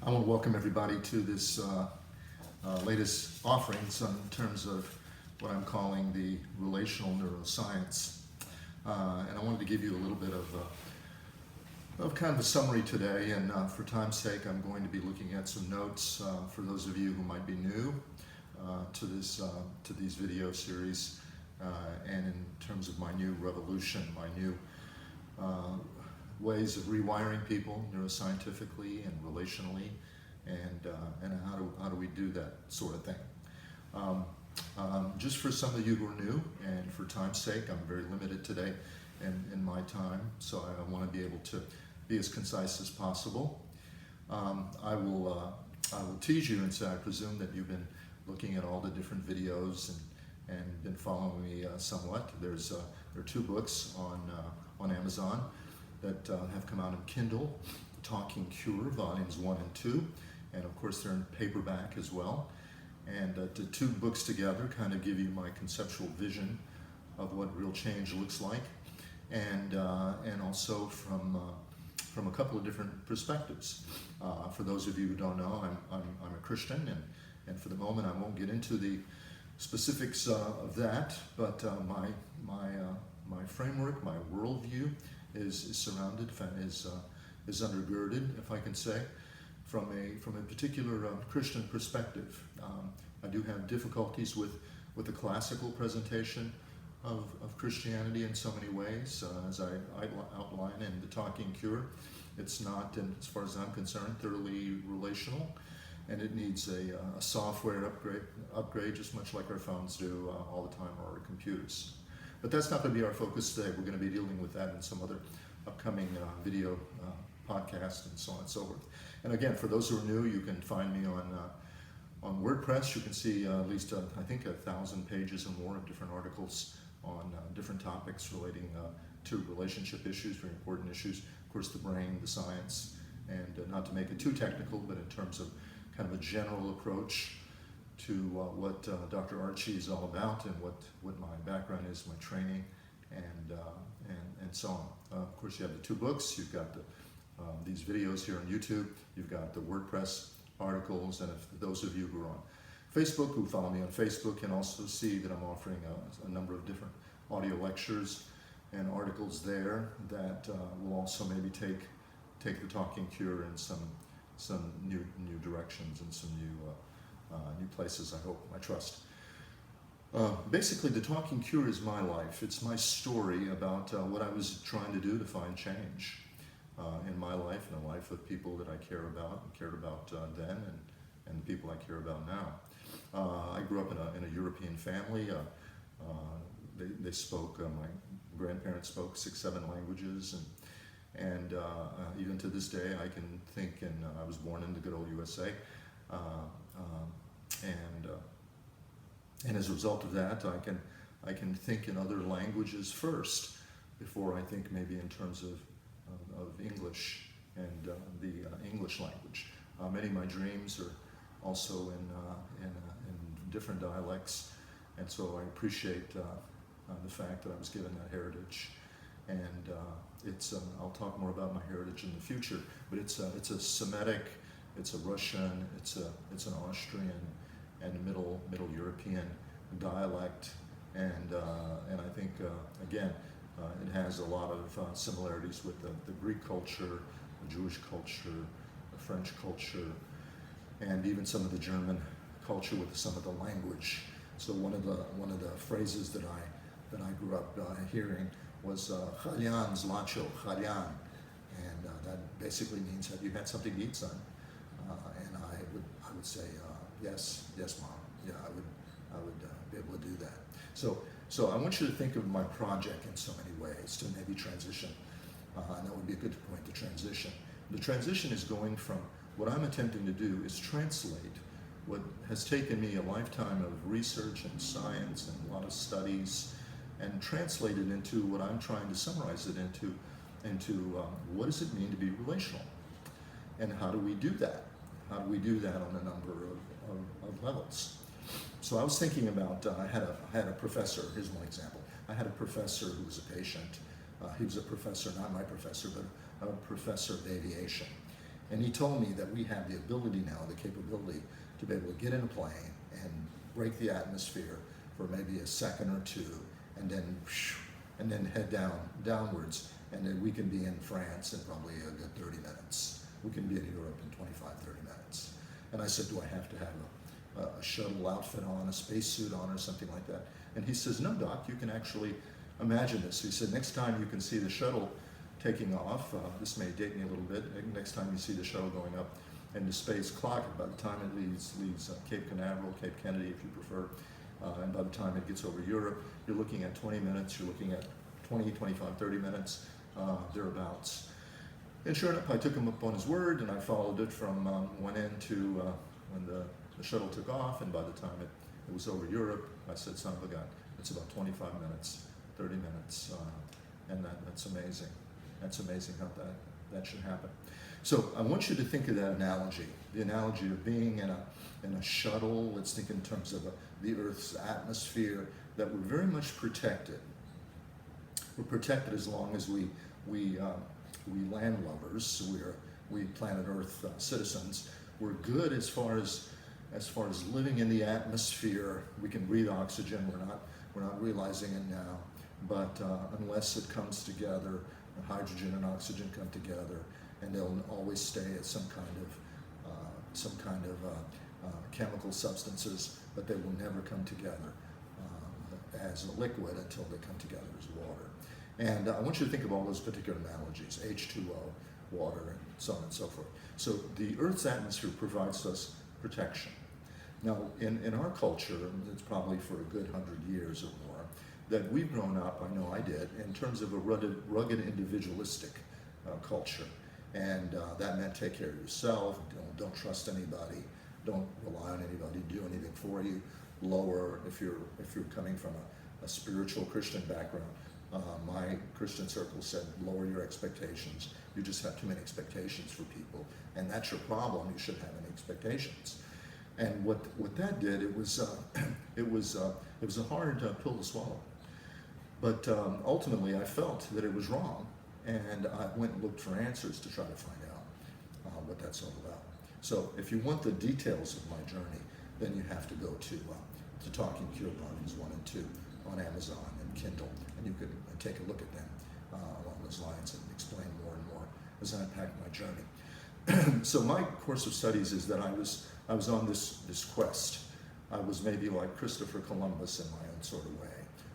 I want to welcome everybody to this latest offerings in terms of what I'm calling the relational neuroscience. And I wanted to give you a little bit of kind of a summary today, and for time's sake I'm going to be looking at some notes for those of you who might be new to these video series, and in terms of my new revolution, my new ways of rewiring people neuroscientifically and relationally, and how do we do that sort of thing. Just for some of you who are new, and for time's sake, I'm very limited today in my time, so I want to be able to be as concise as possible. I will tease you and say I presume that you've been looking at all the different videos and been following me somewhat. There are two books on Amazon that have come out in Kindle, Talking Cure, volumes 1 and 2, and of course they're in paperback as well. And the two books together kind of give you my conceptual vision of what real change looks like, and also from a couple of different perspectives. For those of you who don't know, I'm a Christian, and for the moment I won't get into the specifics of that, but my framework, my worldview is surrounded, is undergirded, if I can say, from a particular Christian perspective. I do have difficulties with the classical presentation of Christianity in so many ways, as I outline in the Talking Cure. It's not, as far as I'm concerned, thoroughly relational, and it needs a software upgrade, just much like our phones do all the time, or our computers. But that's not going to be our focus today. We're going to be dealing with that in some other upcoming video podcast and so on and so forth. And again, for those who are new, you can find me on WordPress. You can see at least I think 1,000 pages and more of different articles on different topics relating to relationship issues, very important issues. Of course, the brain, the science, and not to make it too technical, but in terms of kind of a general approach to what Dr. Archie is all about, and what my background is, my training, and so on. Of course, you have the two books. You've got these videos here on YouTube. You've got the WordPress articles, and if those of you who are on Facebook, who follow me on Facebook, can also see that I'm offering a number of different audio lectures and articles there that will also maybe take the Talking Cure in some new directions and some new places, I hope, I trust. Basically, the Talking Cure is my life. It's my story about what I was trying to do to find change in my life, and the life of people that I care about and cared about then, and the people I care about now. I grew up in a European family. They spoke, my grandparents spoke 6-7 languages, and even to this day I can think, and I was born in the good old USA, and as a result of that, I can think in other languages first before I think maybe in terms of English and the English language. Many of my dreams are also in different dialects, and so I appreciate the fact that I was given that heritage. And I'll talk more about my heritage in the future, but it's a Semitic, it's a Russian, it's an Austrian, and Middle European dialect, and I think again it has a lot of similarities with the Greek culture, the Jewish culture, the French culture, and even some of the German culture with some of the language. So one of the phrases that I grew up hearing was "Chalyan zlacho, chalyan," and that basically means, "Have you had something to eat, son?" And I would say, yes, mom. Yeah, I would be able to do that. So I want you to think of my project in so many ways to maybe transition, and that would be a good point to transition. The transition is going from what I'm attempting to do is translate what has taken me a lifetime of research and science and a lot of studies, and translate it into what I'm trying to summarize it into what does it mean to be relational, and how do we do that? How do we do that on a number of levels? So I was thinking about, I had a professor. Here's one example. I had a professor who was a patient. He was a professor, not my professor, but a professor of aviation. And he told me that we have the ability now, the capability to be able to get in a plane and break the atmosphere for maybe a second or two, and then head downwards, and then we can be in France in probably a good 30 minutes. We can be in Europe in 25, 30 minutes. And I said, do I have to have a shuttle outfit on, a spacesuit on, or something like that? And he says, no, Doc, you can actually imagine this. He said, next time you can see the shuttle taking off, this may date me a little bit, next time you see the shuttle going up into space, clock it by the time it leaves Cape Canaveral, Cape Kennedy if you prefer, and by the time it gets over Europe, you're looking at 20 minutes, you're looking at 20, 25, 30 minutes, thereabouts. And sure enough, I took him up on his word, and I followed it from one end to when the shuttle took off, and by the time it was over Europe, I said, son of a gun, it's about 25 minutes, 30 minutes, and that's amazing. That's amazing how that should happen. So I want you to think of that analogy, the analogy of being in a shuttle. Let's think in terms of the Earth's atmosphere, that we're very much protected. We're protected as long as we land lovers, we planet Earth citizens. We're good as far as living in the atmosphere. We can breathe oxygen. We're not realizing it now, but unless it comes together, hydrogen and oxygen come together, and they'll always stay at some kind of chemical substances, but they will never come together as a liquid until they come together as water. And I want you to think of all those particular analogies, H2O, water, and so on and so forth. So the Earth's atmosphere provides us protection. Now, in our culture, it's probably for a good 100 years or more, that we've grown up, I know I did, in terms of a rugged individualistic culture. And that meant take care of yourself, don't trust anybody, don't rely on anybody to do anything for you. Lower, if you're coming from a spiritual Christian background, my Christian circle said, lower your expectations. You just have too many expectations for people, and that's your problem. You shouldn't have any expectations. And what that did, it was a hard pill to swallow. But ultimately, I felt that it was wrong, and I went and looked for answers to try to find out what that's all about. So if you want the details of my journey, then you have to go to Talking Cure Volumes 1 and 2 on Amazon and Kindle, and you can take a look at them along those lines and explain more and more as I unpack my journey. So my course of studies is that I was on this quest. I was maybe like Christopher Columbus in my own sort of way,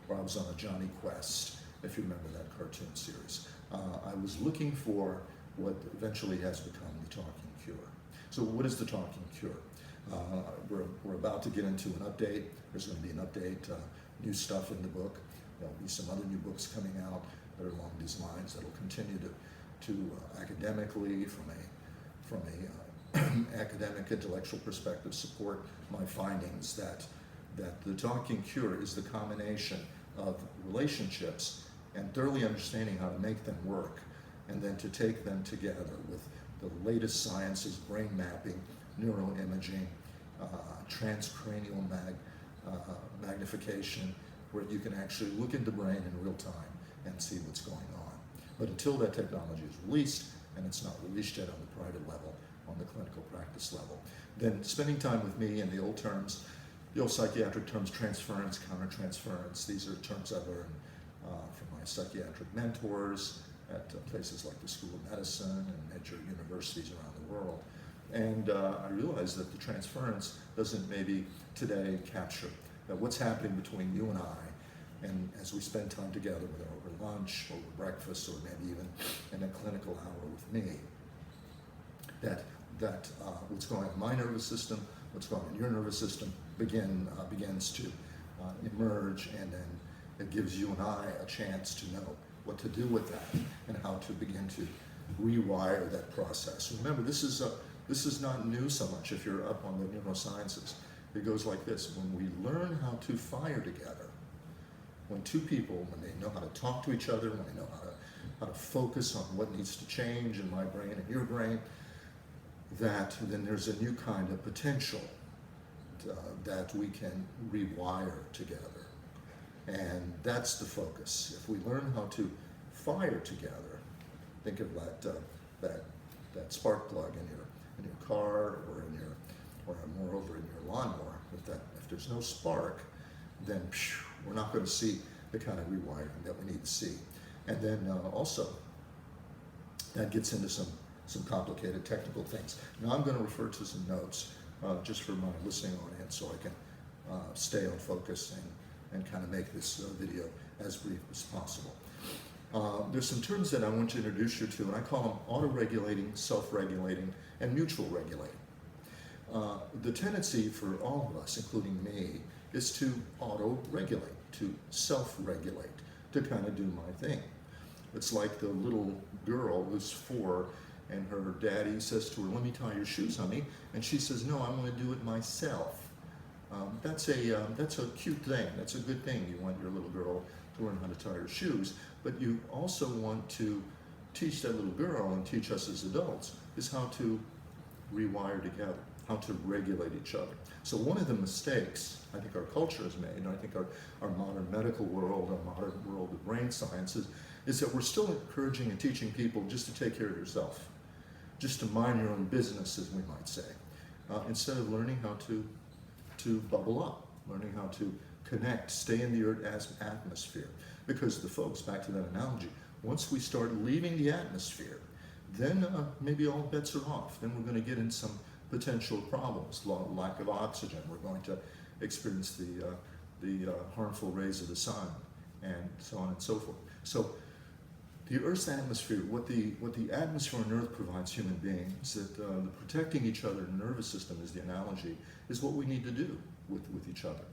or I was on a Johnny Quest, if you remember that cartoon series. I was looking for what eventually has become the Talking Cure. So what is the Talking Cure? We're about to get into an update. There's going to be an update, new stuff in the book. There'll be some other new books coming out that are along these lines that will continue to academically, from a academic intellectual perspective, support my findings that the Talking Cure is the combination of relationships and thoroughly understanding how to make them work, and then to take them together with the latest sciences, brain mapping, neuroimaging, transcranial magnification, where you can actually look at the brain in real time and see what's going on. But until that technology is released, and it's not released yet on the private level, on the clinical practice level, then spending time with me in the old psychiatric terms, transference, countertransference, these are terms I learned from my psychiatric mentors at places like the School of Medicine and major universities around the world. And I realized that the transference doesn't maybe today capture what's happening between you and I, and as we spend time together, whether over lunch, over breakfast, or maybe even in a clinical hour with me, that what's going on in my nervous system, what's going on in your nervous system begins to emerge, and then it gives you and I a chance to know what to do with that and how to begin to rewire that process. Remember, this is not new so much if you're up on the neurosciences. It goes like this: when we learn how to fire together, when two people, when they know how to talk to each other, when they know how to focus on what needs to change in my brain and your brain, then there's a new kind of potential that we can rewire together. And that's the focus. If we learn how to fire together, think of that that spark plug in your car or moreover in your lawnmower. If there's no spark, then we're not going to see the kind of rewiring that we need to see. And then also, that gets into some complicated technical things. Now I'm going to refer to some notes just for my listening audience so I can stay on focus and kind of make this video as brief as possible. There's some terms that I want to introduce you to, and I call them auto-regulating, self-regulating, and mutual regulating. The tendency for all of us, including me, is to auto-regulate, to self-regulate, to kind of do my thing. It's like the little girl who's 4 and her daddy says to her, "Let me tie your shoes, honey," and she says, "No, I'm going to do it myself." That's a cute thing. That's a good thing. You want your little girl to learn how to tie her shoes, but you also want to teach that little girl and teach us as adults is how to rewire together, how to regulate each other. So one of the mistakes I think our culture has made, and I think our modern medical world, our modern world of brain sciences, is that we're still encouraging and teaching people just to take care of yourself, just to mind your own business, as we might say, instead of learning how to bubble up, learning how to connect, stay in the Earth atmosphere. Because the folks, back to that analogy, once we start leaving the atmosphere, then maybe all bets are off. Then we're going to get in some potential problems, lack of oxygen. We're going to experience the harmful rays of the sun, and so on and so forth. So the Earth's atmosphere, what the atmosphere on Earth provides human beings, that the protecting each other nervous system is the analogy, is what we need to do with each other.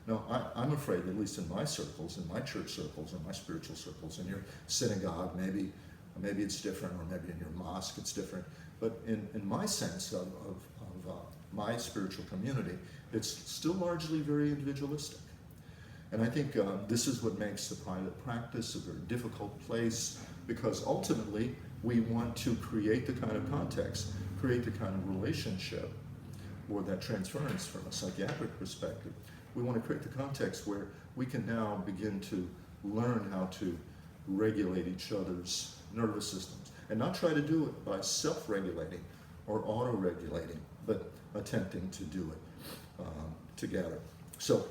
Now, I'm afraid, at least in my circles, in my church circles, in my spiritual circles, in your synagogue, maybe it's different, or maybe in your mosque it's different, but in my sense of my spiritual community, it's still largely very individualistic. And I think this is what makes the private practice a very difficult place, because ultimately we want to create the kind of context, create the kind of relationship, or that transference from a psychiatric perspective. We want to create the context where we can now begin to learn how to regulate each other's nervous systems, and not try to do it by self-regulating or auto-regulating, but attempting to do it together. So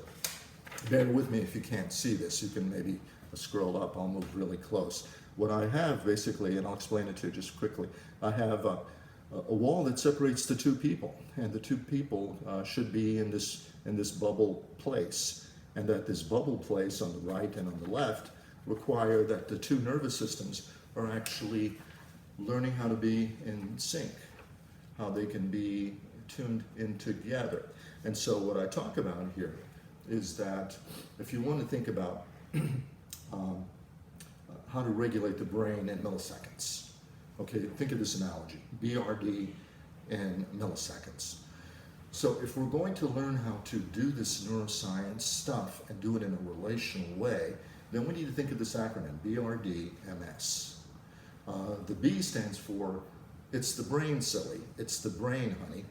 bear with me if you can't see this. You can maybe scroll up. I'll move really close. What I have basically, and I'll explain it to you just quickly, I have a wall that separates the two people, and the two people should be in this bubble place, and that this bubble place on the right and on the left require that the two nervous systems are actually learning how to be in sync, how they can be tuned in together. And so what I talk about here is that if you want to think about how to regulate the brain in milliseconds, okay, think of this analogy, BRD in milliseconds. So if we're going to learn how to do this neuroscience stuff and do it in a relational way, then we need to think of this acronym, BRD-MS. The B stands for, it's the brain, silly, it's the brain, honey.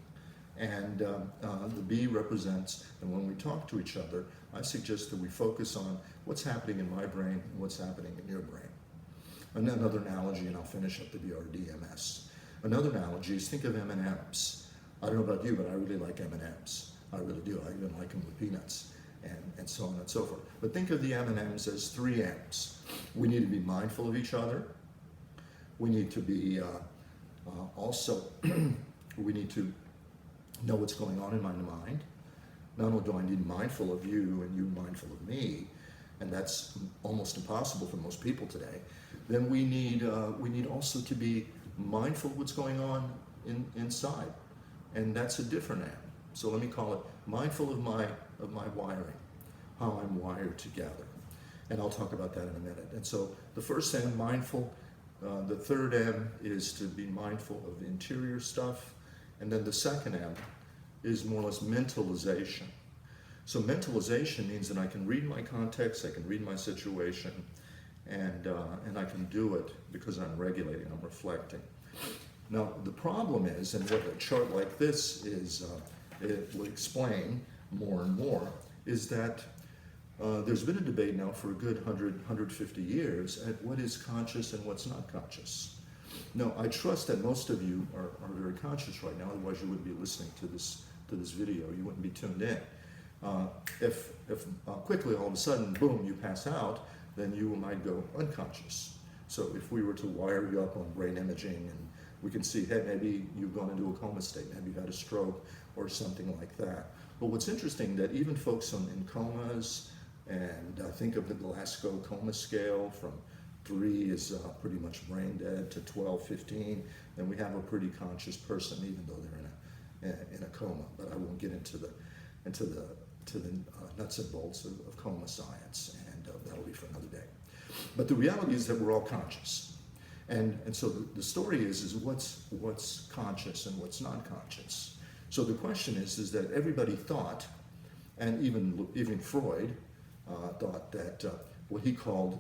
And the B represents, and when we talk to each other, I suggest that we focus on what's happening in my brain and what's happening in your brain. And another analogy, and I'll finish up the BRD-MS. Another analogy is, think of M&Ms. I don't know about you, but I really like M&Ms. I really do. I even like them with peanuts, and so on and so forth. But think of the M&Ms as 3 M's. We need to be mindful of each other. We need to be also, we need to know what's going on in my mind. Not only do I need mindful of you and you mindful of me, and that's almost impossible for most people today, then we need also to be mindful of what's going on inside, and that's a different M. So let me call it mindful of my wiring, how I'm wired together, and I'll talk about that in a minute. And so the first M, mindful. The third M is to be mindful of the interior stuff, and then the second M is more or less mentalization. So mentalization means that I can read my context, I can read my situation, and I can do it because I'm regulating, I'm reflecting. Now the problem is, and what a chart like this is, it will explain more and more, is that there's been a debate now for a good 100, 150 years at what is conscious and what's not conscious. No, I trust that most of you are very conscious right now, otherwise you wouldn't be listening to this video, you wouldn't be tuned in. If quickly all of a sudden, boom, you pass out, then you might go unconscious. So if we were to wire you up on brain imaging and we can see, hey, maybe you've gone into a coma state, maybe you've had a stroke or something like that. But what's interesting that even folks in comas, and think of the Glasgow coma scale from 3 is pretty much brain dead to 12, 15, then we have a pretty conscious person even though they're in a coma. But I won't get into the nuts and bolts of coma science, and that'll be for another day. But the reality is that we're all conscious. And so the story is what's conscious and what's not conscious. So the question is that everybody thought, and even Freud thought that what he called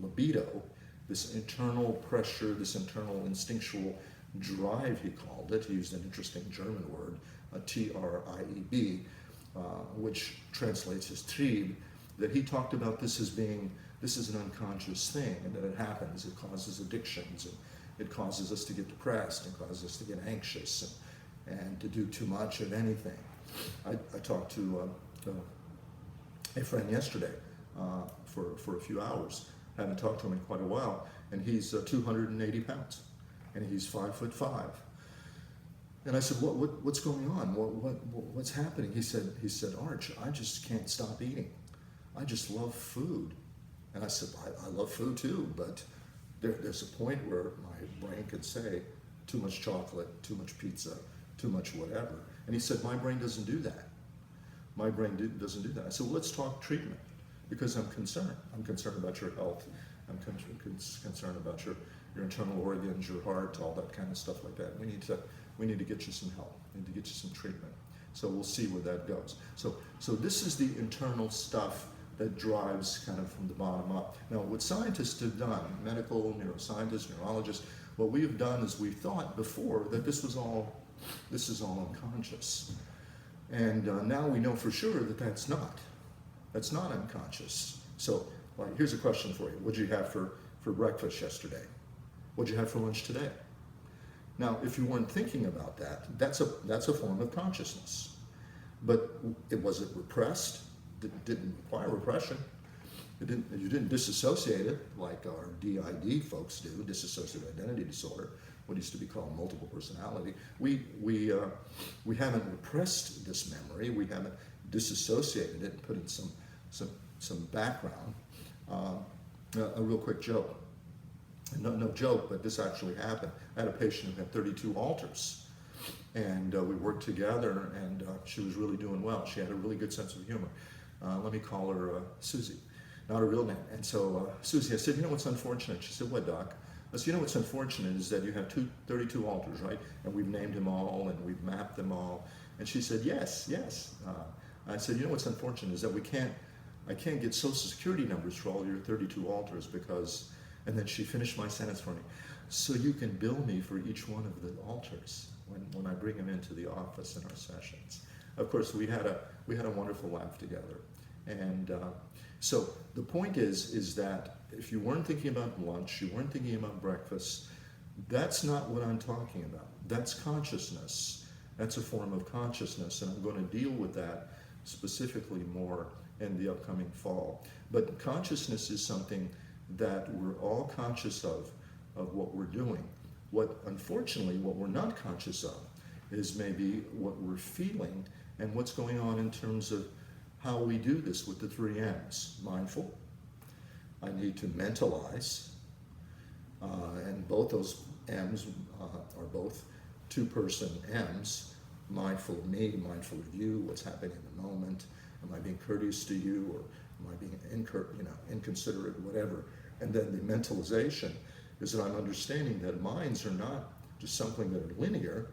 libido, this internal pressure, this internal instinctual drive, he called it. He used an interesting German word, Trieb, which translates as Trieb, that he talked about this as being, this is an unconscious thing, and that it happens, it causes addictions, and it causes us to get depressed, and causes us to get anxious, and to do too much of anything. I talked to a friend yesterday for a few hours. I haven't talked to him in quite a while, and he's 280 pounds, and he's 5'5". And I said, what's going on? What's happening? He said, Arch, I just can't stop eating. I just love food. And I said, I love food too, but there's a point where my brain could say, too much chocolate, too much pizza, too much whatever. And he said, my brain doesn't do that. My brain doesn't do that. I said, well, let's talk treatment, because I'm concerned. I'm concerned about your health. I'm concerned about your internal organs, your heart, all that kind of stuff like that. We need to get you some help. We need to get you some treatment. So we'll see where that goes. So this is the internal stuff that drives kind of from the bottom up. Now, what scientists have done, medical, neuroscientists, neurologists, what we have done is we thought before that this is all unconscious. And now we know for sure that that's not unconscious. So here's a question for you. What did you have for breakfast yesterday? What did you have for lunch today? Now, if you weren't thinking about that, that's a form of consciousness. But was it repressed? It didn't require repression. You didn't disassociate it like our DID folks do, dissociative identity disorder, what used to be called multiple personality. We haven't repressed this memory. We haven't disassociated it and put in some background. A real quick joke. No joke, but this actually happened. I had a patient who had 32 alters, and we worked together, and she was really doing well. She had a really good sense of humor. Let me call her Susie, not her real name. And so Susie, I said, you know what's unfortunate? She said, what, doc? I said, you know what's unfortunate is that you have 32 alters, right? And we've named them all, and we've mapped them all. And she said, yes. I said, you know what's unfortunate is that I can't get social security numbers for all your 32 alters because, and then she finished my sentence for me, so you can bill me for each one of the alters when I bring them into the office in our sessions. Of course, we had a wonderful laugh together. And so the point is that if you weren't thinking about lunch, you weren't thinking about breakfast, that's not what I'm talking about. That's consciousness. That's a form of consciousness, and I'm going to deal with that specifically more in the upcoming fall. But consciousness is something that we're all conscious of what we're doing. Unfortunately, what we're not conscious of is maybe what we're feeling and what's going on in terms of how we do this with the 3 M's. Mindful, I need to mentalize, and both those M's are both 2-person M's. Mindful of me, mindful of you, what's happening in the moment. Am I being courteous to you, or am I being inconsiderate, whatever? And then the mentalization is that I'm understanding that minds are not just something that are linear,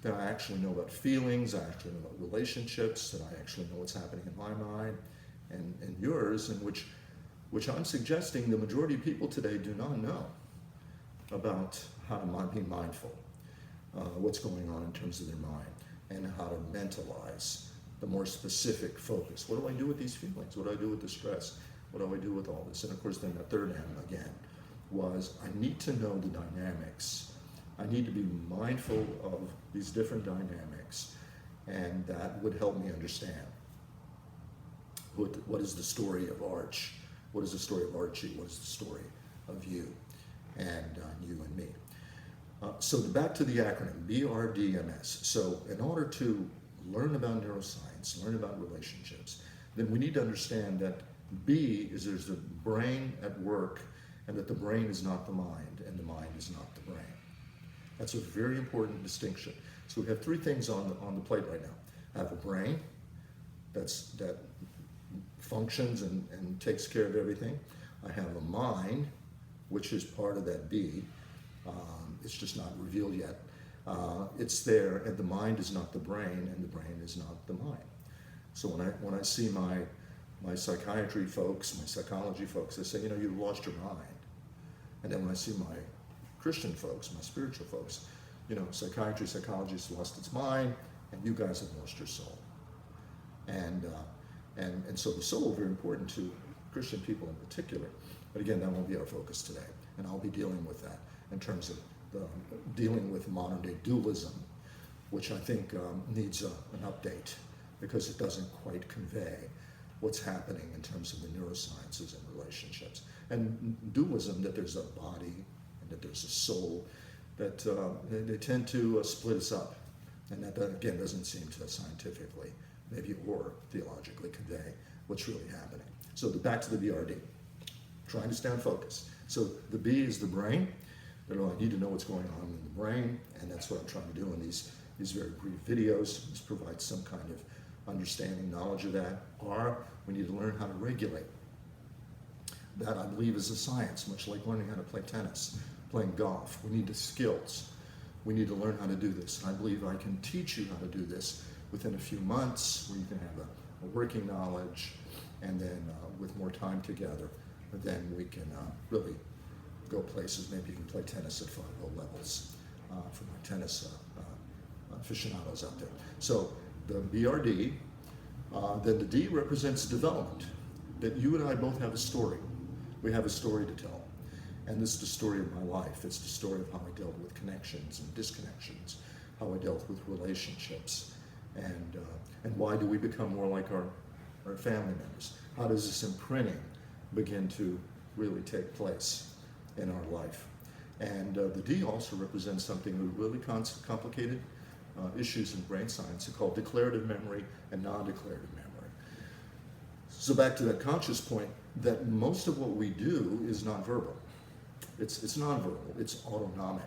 that I actually know about feelings, I actually know about relationships, that I actually know what's happening in my mind and yours, and which I'm suggesting the majority of people today do not know about how to be mindful, what's going on in terms of their mind, and how to mentalize the more specific focus. What do I do with these feelings? What do I do with the stress? What do I do with all this? And of course, then the 3rd M again was I need to know the dynamics. I need to be mindful of these different dynamics, and that would help me understand what is the story of Arch, what is the story of Archie, what is the story of you and you and me. So back to the acronym, BRDMS. So in order to learn about neuroscience, learn about relationships, then we need to understand that B is there's the brain at work, and that the brain is not the mind, and the mind is not the brain. That's a very important distinction. So we have three things on the plate right now. I have a brain that functions and takes care of everything. I have a mind, which is part of that B. It's just not revealed yet. It's there, and the mind is not the brain, and the brain is not the mind. So when I see my psychiatry folks, my psychology folks, they say, you know, you've lost your mind. And then when I see my Christian folks, my spiritual folks, you know, psychiatry, psychology has lost its mind, and you guys have lost your soul. And so the soul is very important to Christian people in particular. But again, that won't be our focus today. And I'll be dealing with that in terms of dealing with modern day dualism, which I think needs an update because it doesn't quite convey what's happening in terms of the neurosciences and relationships. And dualism, that there's a body and that there's a soul, that they tend to split us up. And that again doesn't seem to scientifically, maybe or theologically convey what's really happening. So back to the BRD, trying to stay on focus. So the B is the brain. You know, I need to know what's going on in the brain, and that's what I'm trying to do in these very brief videos. Just provide some kind of understanding, knowledge of that. R, we need to learn how to regulate. That, I believe, is a science, much like learning how to play tennis, playing golf. We need the skills. We need to learn how to do this. And I believe I can teach you how to do this within a few months, where you can have a working knowledge, and then with more time together, then we can really go places. Maybe you can play tennis at 5 levels for my tennis aficionados out there. So the BRD, then the D represents development, that you and I both have a story. We have a story to tell. And this is the story of my life. It's the story of how I dealt with connections and disconnections, how I dealt with relationships, and why do we become more like our family members? How does this imprinting begin to really take place in our life? And the D also represents something really complicated issues in brain science called declarative memory and non-declarative memory. So back to that conscious point, that most of what we do is nonverbal. It's nonverbal, it's autonomic,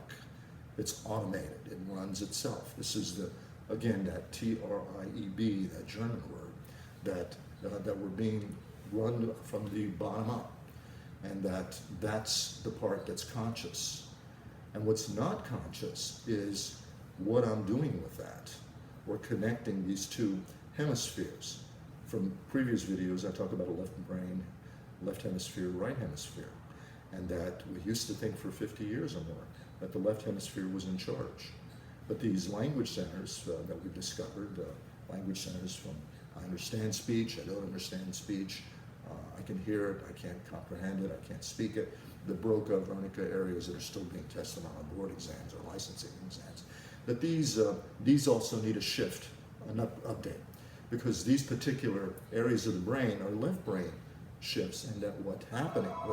it's automated, it runs itself. This is again, that TRIEB, that German word, that we're being run from the bottom up, and that's the part that's conscious. And what's not conscious is what I'm doing with that. We're connecting these two hemispheres. From previous videos, I talk about a left brain, left hemisphere, right hemisphere, and that we used to think for 50 years or more that the left hemisphere was in charge. But these language centers that we've discovered, language centers from I understand speech, I don't understand speech, I can hear it, I can't comprehend it, I can't speak it, the Broca, Wernicke areas that are still being tested on board exams or licensing exams, that these also need a shift, an update, because these particular areas of the brain are left brain shifts, and that what's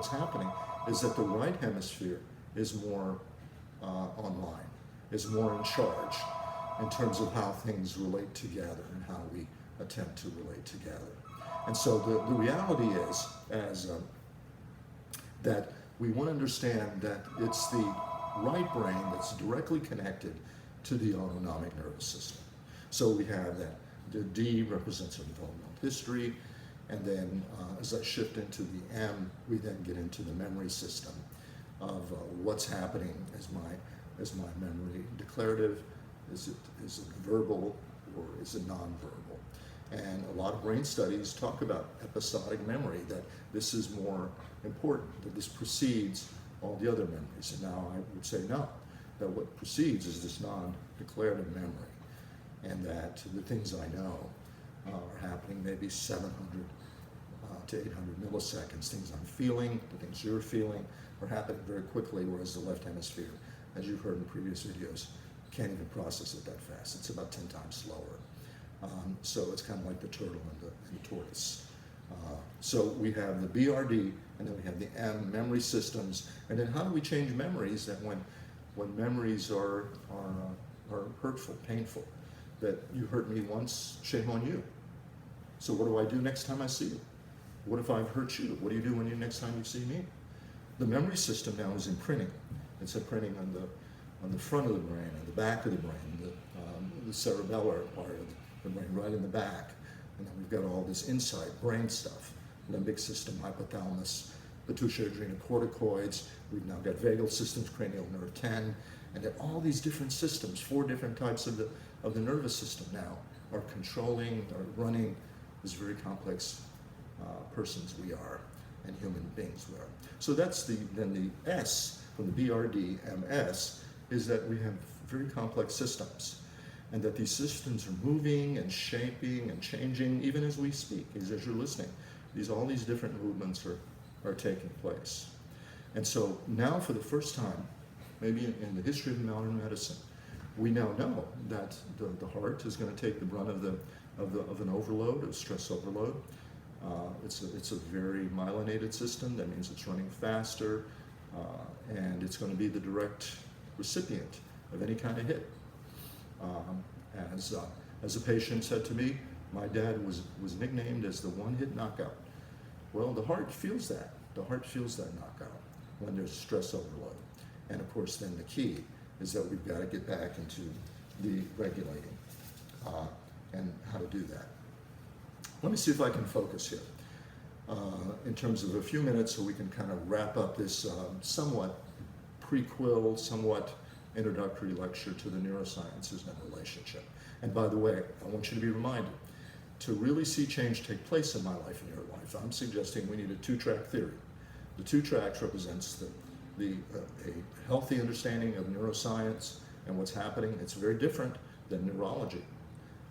happening is that the right hemisphere is more online, is more in charge in terms of how things relate together and how we attempt to relate together. And so the reality is that we want to understand that it's the right brain that's directly connected to the autonomic nervous system. So we have that the D represents our developmental history, and then as I shift into the M, we then get into the memory system of what's happening. Is my memory declarative? Is it verbal, or is it nonverbal? And a lot of brain studies talk about episodic memory, that this is more important, that this precedes all the other memories. And now I would say no, that what precedes is this non-declarative memory, and that the things I know are happening maybe 700 to 800 milliseconds. Things I'm feeling, the things you're feeling are happening very quickly, whereas the left hemisphere, as you've heard in previous videos, can't even process it that fast. It's about 10 times slower. So it's kind of like the turtle and the tortoise. So we have the BRD, and then we have the M, memory systems, and then how do we change memories that when memories are hurtful, painful, that you hurt me once, shame on you. So what do I do next time I see you? What if I've hurt you? What do you do when next time you see me? The memory system now is imprinting. It's imprinting on the front of the brain, on the back of the brain, the cerebellar part of the brain, right in the back. And then we've got all this inside brain stuff, limbic system, hypothalamus, pituitary adrenocorticoids. We've now got vagal systems, cranial nerve 10, and then all these different systems, 4 different types of the nervous system now are controlling, are running this very complex persons we are, and human beings we are. So that's then the S from the BRD, MS, is that we have very complex systems, and that these systems are moving and shaping and changing even as we speak, as you're listening. All these different movements are taking place. And so now for the first time, maybe in the history of modern medicine, we now know that the heart is going to take the brunt of an overload, of stress overload. It's a very myelinated system. That means it's running faster, and it's going to be the direct recipient of any kind of hit. As a patient said to me, my dad was nicknamed as the one-hit knockout. Well, the heart feels that. The heart feels that knockout when there's stress overload. And of course, then the key is that we've got to get back into the regulating and how to do that. Let me see if I can focus here in terms of a few minutes so we can kind of wrap up this somewhat prequel, somewhat introductory lecture to the neurosciences and relationship. And by the way, I want you to be reminded, to really see change take place in my life and your life, I'm suggesting we need a 2-track theory. The 2 tracks represents a healthy understanding of neuroscience and what's happening. It's very different than neurology.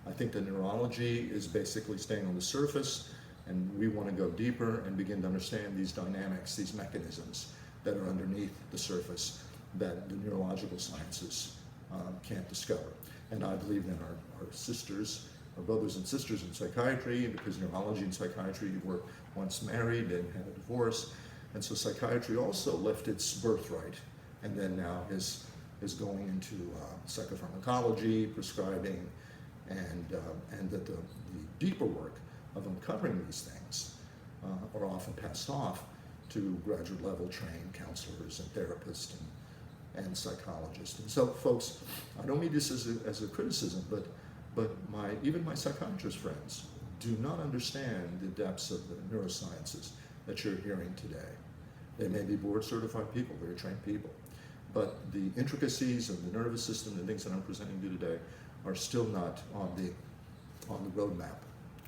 I think that neurology is basically staying on the surface, and we want to go deeper and begin to understand these dynamics, these mechanisms that are underneath the surface that the neurological sciences can't discover. And I believe in our sisters, our brothers and sisters in psychiatry, because neurology and psychiatry were once married and had a divorce. And so psychiatry also left its birthright, and then now is going into psychopharmacology, prescribing, and that the deeper work of uncovering these things are often passed off to graduate level trained counselors and therapists and psychologists. And so, folks, I don't mean this as a criticism, but even my psychiatrist friends do not understand the depths of the neurosciences that you're hearing today. They may be board certified people, very trained people, but the intricacies of the nervous system, the things that I'm presenting to you today, are still not on the roadmap,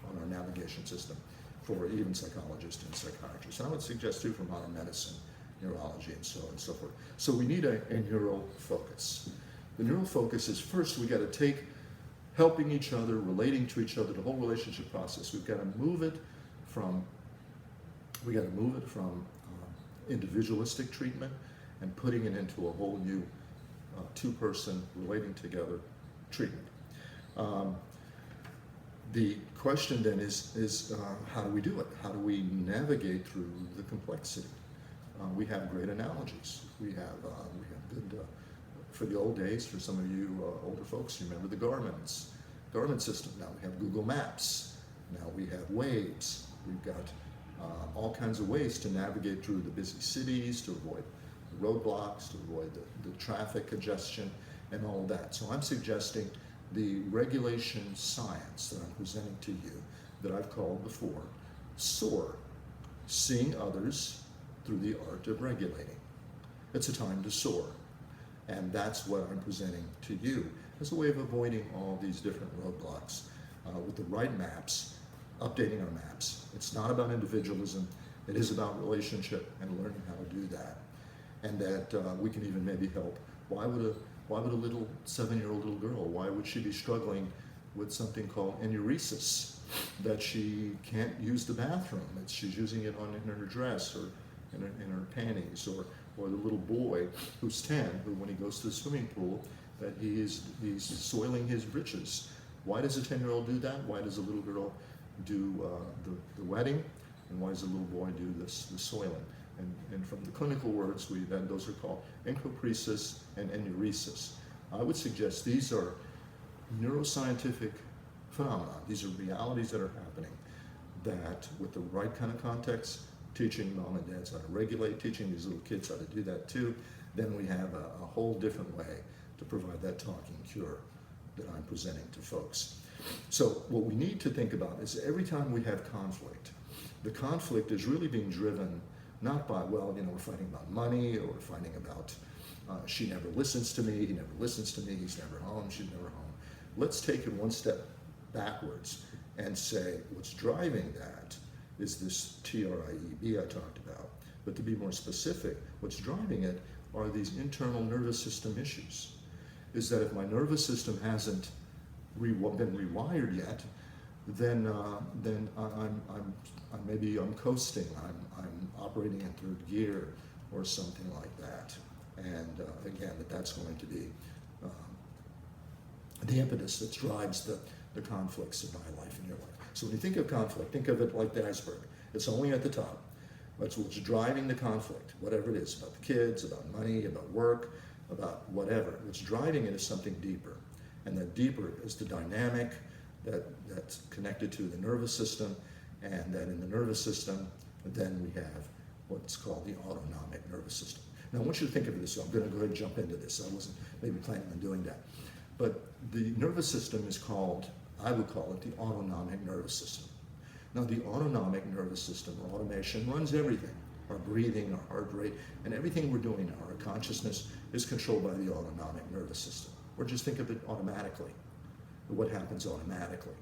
on our navigation system for even psychologists and psychiatrists. And I would suggest too for modern medicine, neurology, and so on and so forth. So we need a neural focus. The neural focus is, first we got to take helping each other, relating to each other, the whole relationship process. We've got to move it from individualistic treatment and putting it into a whole new 2-person relating together treatment. The question then is how do we do it? How do we navigate through the complexity? We have great analogies. We have good, for the old days, for some of you older folks, you remember the Garmin system. Now we have Google Maps. Now we have Waves. We've got all kinds of ways to navigate through the busy cities, to avoid the roadblocks, to avoid the traffic congestion, and all of that. So I'm suggesting the regulation science that I'm presenting to you, that I've called before, Soar, seeing others through the art of regulating. It's a time to soar. And that's what I'm presenting to you as a way of avoiding all these different roadblocks with the right maps, updating our maps. It's not about individualism. It is about relationship and learning how to do that. And that we can even maybe help. Why would a little 7-year-old little girl, why would she be struggling with something called enuresis, that she can't use the bathroom, that she's using it in her dress or in her panties, or the little boy who's 10, who when he goes to the swimming pool, that he's soiling his britches. Why does a 10-year-old do that? Why does a little girl do the wetting? And why does a little boy do the soiling? And from the clinical words, those are called encopresis and enuresis. I would suggest these are neuroscientific phenomena. These are realities that are happening that, with the right kind of context, teaching mom and dads how to regulate, teaching these little kids how to do that too, then we have a whole different way to provide that talking cure that I'm presenting to folks. So what we need to think about is every time we have conflict, the conflict is really being driven not by, well, we're fighting about money, or we're fighting about she never listens to me, he never listens to me, he's never home, she's never home. Let's take it one step backwards and say what's driving that is this TRIEB I talked about. But to be more specific, what's driving it are these internal nervous system issues. Is that if my nervous system hasn't been rewired yet, then I'm coasting. I'm operating in third gear or something like that. And again, that's going to be the impetus that drives the conflicts in my life and your life. So when you think of conflict, think of it like the iceberg. It's only at the top. That's what's driving the conflict, whatever it is, about the kids, about money, about work, about whatever. What's driving it is something deeper. And that deeper is the dynamic that's connected to the nervous system, and that in the nervous system, then we have what's called the autonomic nervous system. Now I want you to think of it this way. I'm going to go ahead and jump into this. I wasn't maybe planning on doing that. But the nervous system is called, I would call it the autonomic nervous system. Now the autonomic nervous system, or automation, runs everything. Our breathing, our heart rate, and everything we're doing now, our consciousness, is controlled by the autonomic nervous system. Or just think of it automatically, what happens automatically.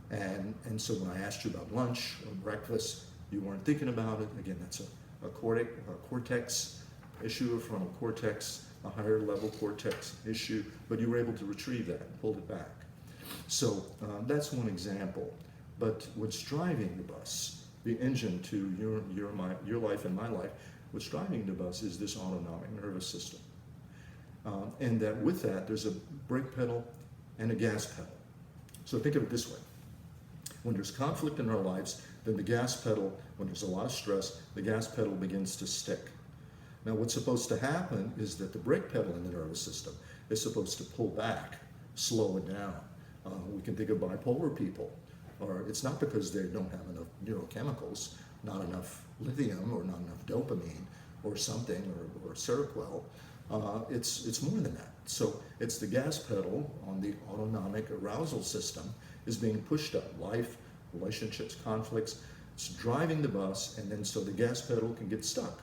And so when I asked you about lunch or breakfast, you weren't thinking about it. Again, that's a cortex issue, a frontal cortex, a higher level cortex issue, but you were able to retrieve that and pull it back. So that's one example. But what's driving the bus, the engine to your life and my life, what's driving the bus is this autonomic nervous system. And that with that, there's a brake pedal and a gas pedal. So think of it this way. When there's conflict in our lives, then the gas pedal, when there's a lot of stress, the gas pedal begins to stick. Now what's supposed to happen is that the brake pedal in the nervous system is supposed to pull back, slow it down. We can think of bipolar people, or it's not because they don't have enough neurochemicals, not enough lithium or not enough dopamine or something, or Seroquel. It's more than that. So it's the gas pedal on the autonomic arousal system is being pushed up. Life, relationships, conflicts, it's driving the bus, and then so the gas pedal can get stuck.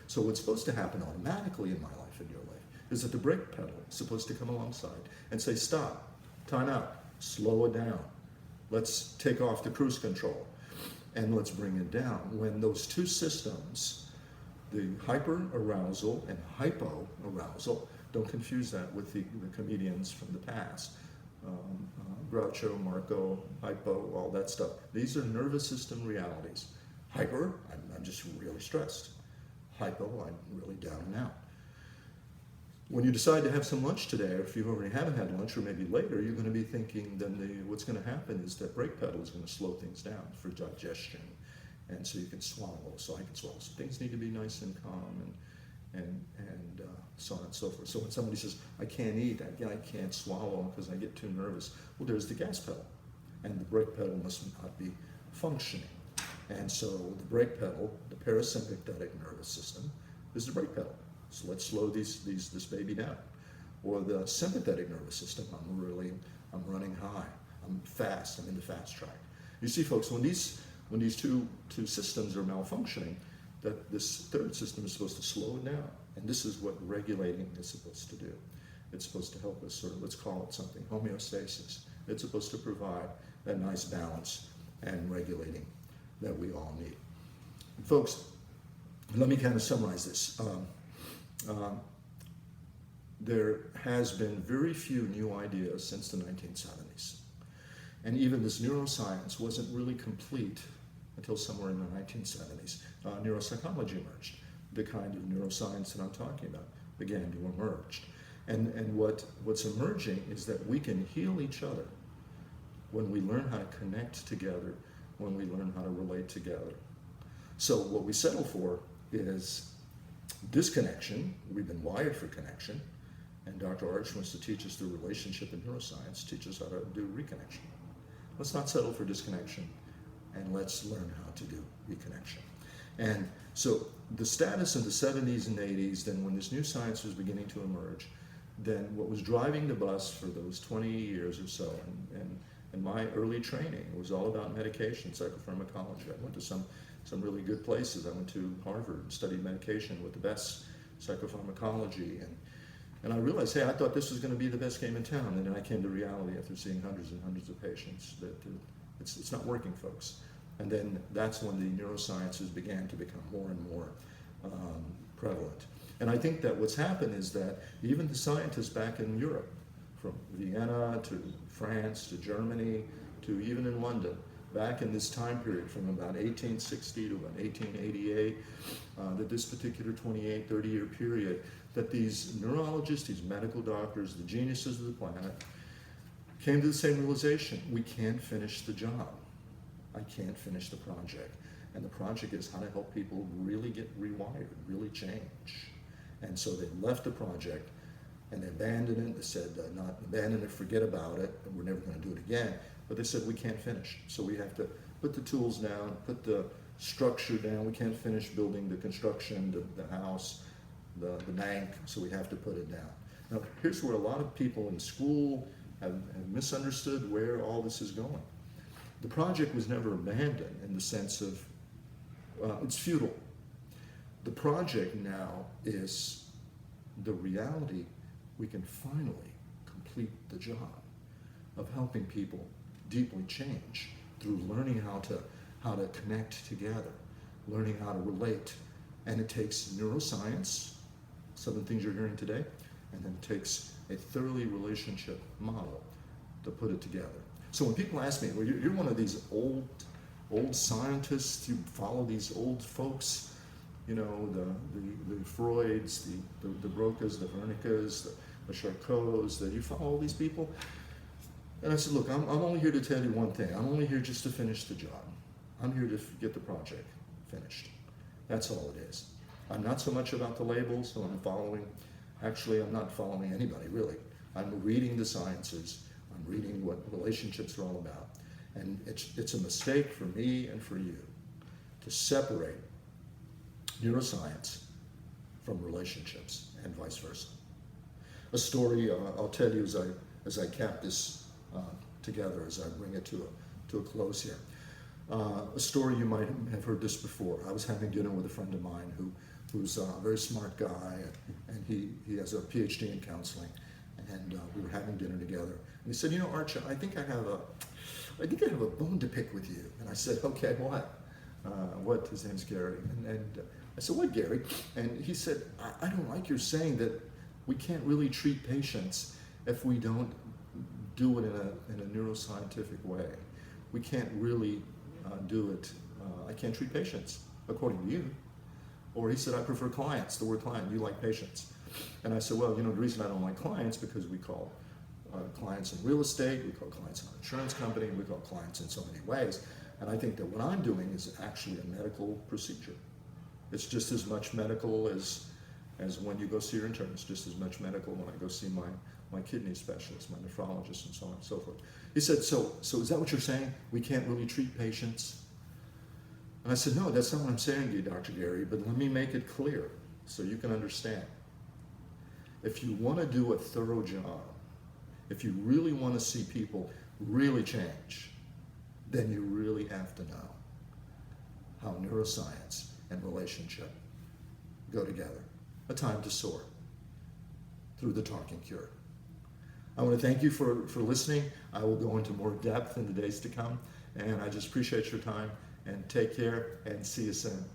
So what's supposed to happen automatically in my life and your life is that the brake pedal is supposed to come alongside and say, stop, time out, slow it down. Let's take off the cruise control and let's bring it down. When those two systems, the hyper-arousal and hypo-arousal, don't confuse that with the comedians from the past. Groucho, Marco, hypo, all that stuff. These are nervous system realities. Hyper, I'm just really stressed. Hypo, I'm really down and out. When you decide to have some lunch today, or if you already haven't had lunch, or maybe later, you're going to be thinking then what's going to happen is that brake pedal is going to slow things down for digestion, and so you can swallow, so I can swallow. So things need to be nice and calm, and so on and so forth. So when somebody says, I can't eat, I can't swallow because I get too nervous, well, there's the gas pedal, and the brake pedal must not be functioning. And so the brake pedal, the parasympathetic nervous system, is the brake pedal. So let's slow this baby down. Or the sympathetic nervous system, I'm running high, I'm fast, I'm in the fast track. You see, folks, when these two systems are malfunctioning, that this third system is supposed to slow it down. And this is what regulating is supposed to do. It's supposed to help us, sort of, let's call it something, homeostasis. It's supposed to provide that nice balance and regulating that we all need. And folks, let me kind of summarize this. There has been very few new ideas since the 1970s. And even this neuroscience wasn't really complete until somewhere in the 1970s. Neuropsychology emerged. The kind of neuroscience that I'm talking about began to emerge. And what's emerging is that we can heal each other when we learn how to connect together, when we learn how to relate together. So what we settle for is disconnection. We've been wired for connection. And Dr. Arch wants to teach us the relationship in neuroscience, teach us how to do reconnection. Let's not settle for disconnection, and let's learn how to do reconnection. And so the status in the 70s and 80s, then when this new science was beginning to emerge, then what was driving the bus for those 20 years or so, and my early training was all about medication, psychopharmacology. I went to some really good places. I went to Harvard and studied medication with the best psychopharmacology, and I realized, hey, I thought this was going to be the best game in town, and then I came to reality after seeing hundreds and hundreds of patients that it's not working, folks. And then that's when the neurosciences began to become more and more prevalent. And I think that what's happened is that even the scientists back in Europe, from Vienna to France to Germany to even in London, back in this time period from about 1860 to about 1888, that this particular 28, 30-year period, that these neurologists, these medical doctors, the geniuses of the planet, came to the same realization: we can't finish the job. I can't finish the project. And the project is how to help people really get rewired, really change. And so they left the project and they abandoned it. They said, not abandon it, forget about it, and we're never going to do it again. But they said, we can't finish. So we have to put the tools down, put the structure down. We can't finish building the construction, the house, the bank, so we have to put it down. Now, here's where a lot of people in school have misunderstood where all this is going. The project was never abandoned in the sense of, it's futile. The project now is the reality. We can finally complete the job of helping people deeply change through learning how to connect together, learning how to relate. And it takes neuroscience, some of the things you're hearing today, and then it takes a thoroughly relationship model to put it together. So when people ask me, well, you're one of these old scientists, you follow these old folks, you know, the Freuds, the Broca's, the Wernicke's, the Charcots, that you follow all these people? And I said, look, I'm only here to tell you one thing. I'm only here just to finish the job. I'm here to get the project finished. That's all it is. I'm not so much about the labels, so I'm not following anybody, really. I'm reading the sciences. I'm reading what relationships are all about. And it's a mistake for me and for you to separate neuroscience from relationships and vice versa. A story I'll tell you as I cap this together, as I bring it to a close here. A story, you might have heard this before. I was having dinner with a friend of mine who's a very smart guy, and he has a PhD in counseling, and we were having dinner together. And he said, you know, Archie, I think I have a bone to pick with you. And I said, okay, what? His name's Gary. And I said, what, Gary? And he said, I don't like your saying that we can't really treat patients if we don't do it in a neuroscientific way. We can't really do it. I can't treat patients, according to you. Or he said, I prefer clients, the word client, you like patients. And I said, well, you know, the reason I don't like clients, because we call clients in real estate, we call clients in our insurance company, we call clients in so many ways. And I think that what I'm doing is actually a medical procedure. It's just as much medical as when you go see your internist, just as much medical when I go see my kidney specialist, my nephrologist, and so on and so forth. He said, so is that what you're saying? We can't really treat patients? And I said, no, that's not what I'm saying to you, Dr. Gary, but let me make it clear so you can understand. If you want to do a thorough job, if you really want to see people really change, then you really have to know how neuroscience and relationship go together. A time to soar through the talking cure. I want to thank you for listening. I will go into more depth in the days to come, and I just appreciate your time, and take care, and see you soon.